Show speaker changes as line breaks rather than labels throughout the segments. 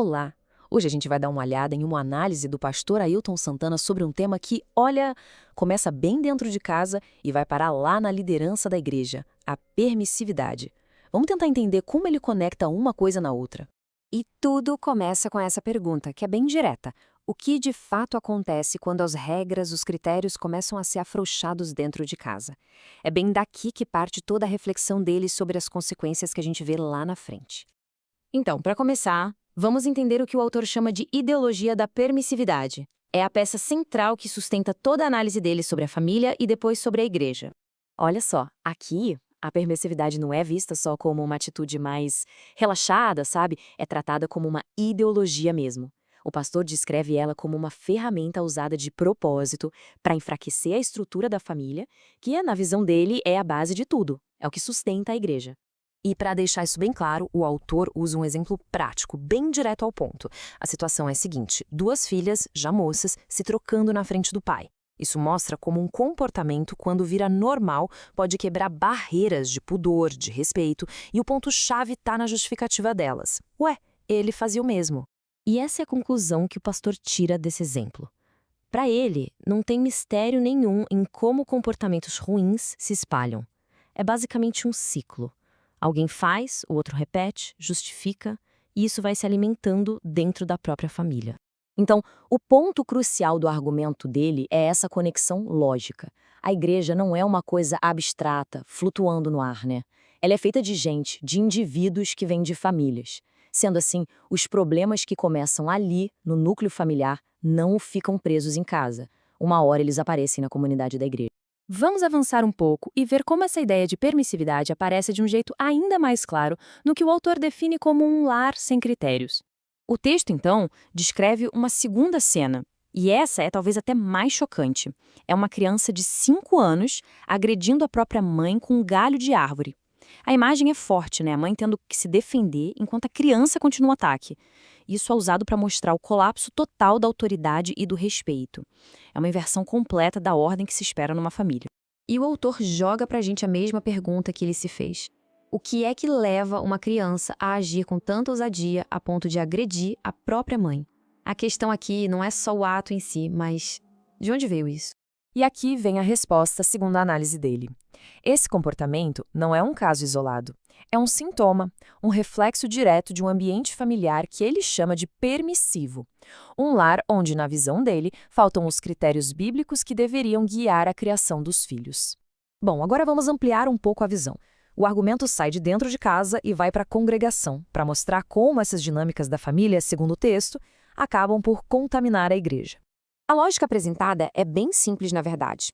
Olá! Hoje a gente vai dar uma olhada em uma análise do pastor Ailton Santana sobre um tema que, olha, começa bem dentro de casa e vai parar lá na liderança da igreja, a permissividade. Vamos tentar entender como ele conecta uma coisa na outra.
E tudo começa com essa pergunta, que é bem direta. O que de fato acontece quando as regras, os critérios começam a ser afrouxados dentro de casa? É bem daqui que parte toda a reflexão dele sobre as consequências que a gente vê lá na frente.
Então, para começar, vamos entender o que o autor chama de ideologia da permissividade. É a peça central que sustenta toda a análise dele sobre a família e depois sobre a igreja.
Olha só, aqui a permissividade não é vista só como uma atitude mais relaxada, sabe? É tratada como uma ideologia mesmo. O pastor descreve ela como uma ferramenta usada de propósito para enfraquecer a estrutura da família, que, na visão dele, é a base de tudo, é o que sustenta a igreja.
E para deixar isso bem claro, o autor usa um exemplo prático, bem direto ao ponto. A situação é a seguinte: duas filhas, já moças, se trocando na frente do pai. Isso mostra como um comportamento, quando vira normal, pode quebrar barreiras de pudor, de respeito, e o ponto-chave está na justificativa delas. Ué, ele fazia o mesmo.
E essa é a conclusão que o pastor tira desse exemplo. Para ele, não tem mistério nenhum em como comportamentos ruins se espalham. É basicamente um ciclo. Alguém faz, o outro repete, justifica, e isso vai se alimentando dentro da própria família.
Então, o ponto crucial do argumento dele é essa conexão lógica. A igreja não é uma coisa abstrata, flutuando no ar, né? Ela é feita de gente, de indivíduos que vêm de famílias. Sendo assim, os problemas que começam ali, no núcleo familiar, não ficam presos em casa. Uma hora eles aparecem na comunidade da igreja.
Vamos avançar um pouco e ver como essa ideia de permissividade aparece de um jeito ainda mais claro no que o autor define como um lar sem critérios. O texto, então, descreve uma segunda cena, e essa é talvez até mais chocante. É uma criança de 5 anos agredindo a própria mãe com um galho de árvore. A imagem é forte, né? A mãe tendo que se defender enquanto a criança continua o ataque. Isso é usado para mostrar o colapso total da autoridade e do respeito. É uma inversão completa da ordem que se espera numa família.
E o autor joga pra gente a mesma pergunta que ele se fez. O que é que leva uma criança a agir com tanta ousadia a ponto de agredir a própria mãe? A questão aqui não é só o ato em si, mas de onde veio isso?
E aqui vem a resposta segundo a análise dele. Esse comportamento não é um caso isolado. É um sintoma, um reflexo direto de um ambiente familiar que ele chama de permissivo. Um lar onde, na visão dele, faltam os critérios bíblicos que deveriam guiar a criação dos filhos. Bom, agora vamos ampliar um pouco a visão. O argumento sai de dentro de casa e vai para a congregação, para mostrar como essas dinâmicas da família, segundo o texto, acabam por contaminar a igreja.
A lógica apresentada é bem simples, na verdade.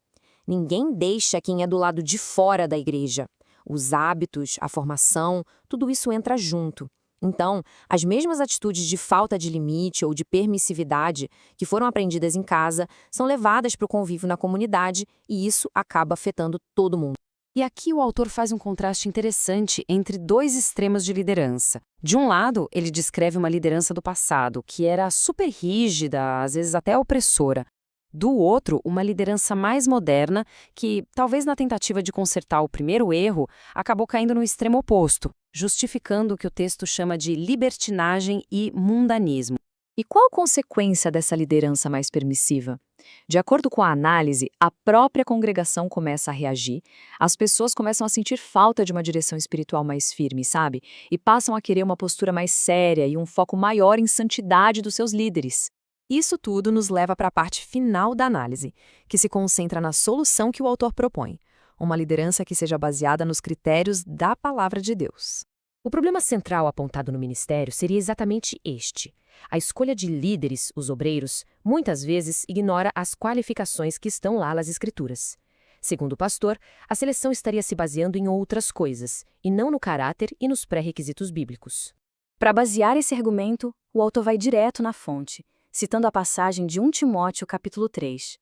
Ninguém deixa quem é do lado de fora da igreja. Os hábitos, a formação, tudo isso entra junto. Então, as mesmas atitudes de falta de limite ou de permissividade que foram aprendidas em casa são levadas para o convívio na comunidade e isso acaba afetando todo mundo.
E aqui o autor faz um contraste interessante entre dois extremos de liderança. De um lado, ele descreve uma liderança do passado, que era super rígida, às vezes até opressora. Do outro, uma liderança mais moderna, que, talvez na tentativa de consertar o primeiro erro, acabou caindo no extremo oposto, justificando o que o texto chama de libertinagem e mundanismo.
E qual a consequência dessa liderança mais permissiva? De acordo com a análise, a própria congregação começa a reagir, as pessoas começam a sentir falta de uma direção espiritual mais firme, sabe? E passam a querer uma postura mais séria e um foco maior em santidade dos seus líderes.
Isso tudo nos leva para a parte final da análise, que se concentra na solução que o autor propõe, uma liderança que seja baseada nos critérios da palavra de Deus. O problema central apontado no ministério seria exatamente este. A escolha de líderes, os obreiros, muitas vezes ignora as qualificações que estão lá nas Escrituras. Segundo o pastor, a seleção estaria se baseando em outras coisas, e não no caráter e nos pré-requisitos bíblicos.
Para basear esse argumento, o autor vai direto na fonte, citando a passagem de 1 Timóteo capítulo 3.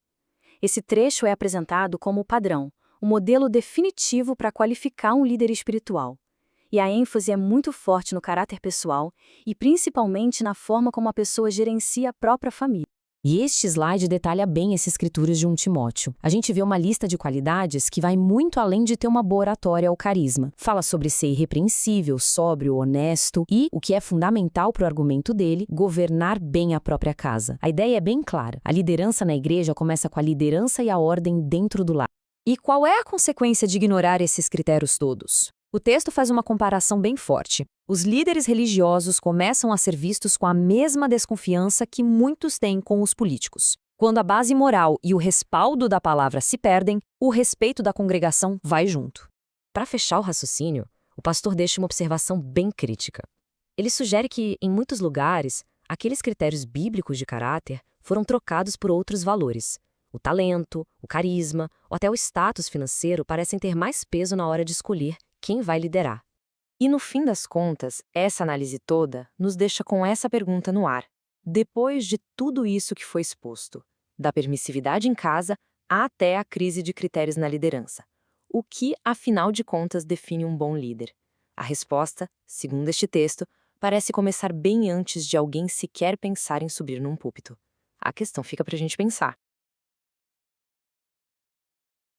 Esse trecho é apresentado como o padrão, o modelo definitivo para qualificar um líder espiritual. E a ênfase é muito forte no caráter pessoal e principalmente na forma como a pessoa gerencia a própria família.
E este slide detalha bem esses escrituras de 1 Timóteo. A gente vê uma lista de qualidades que vai muito além de ter uma boa oratória ou carisma. Fala sobre ser irrepreensível, sóbrio, honesto e, o que é fundamental para o argumento dele, governar bem a própria casa. A ideia é bem clara. A liderança na igreja começa com a liderança e a ordem dentro do lar.
E qual é a consequência de ignorar esses critérios todos? O texto faz uma comparação bem forte. Os líderes religiosos começam a ser vistos com a mesma desconfiança que muitos têm com os políticos. Quando a base moral e o respaldo da palavra se perdem, o respeito da congregação vai junto.
Para fechar o raciocínio, o pastor deixa uma observação bem crítica. Ele sugere que, em muitos lugares, aqueles critérios bíblicos de caráter foram trocados por outros valores. O talento, o carisma ou até o status financeiro parecem ter mais peso na hora de escolher quem vai liderar.
E no fim das contas, essa análise toda nos deixa com essa pergunta no ar. Depois de tudo isso que foi exposto, da permissividade em casa até a crise de critérios na liderança, o que, afinal de contas, define um bom líder? A resposta, segundo este texto, parece começar bem antes de alguém sequer pensar em subir num púlpito. A questão fica para a gente pensar.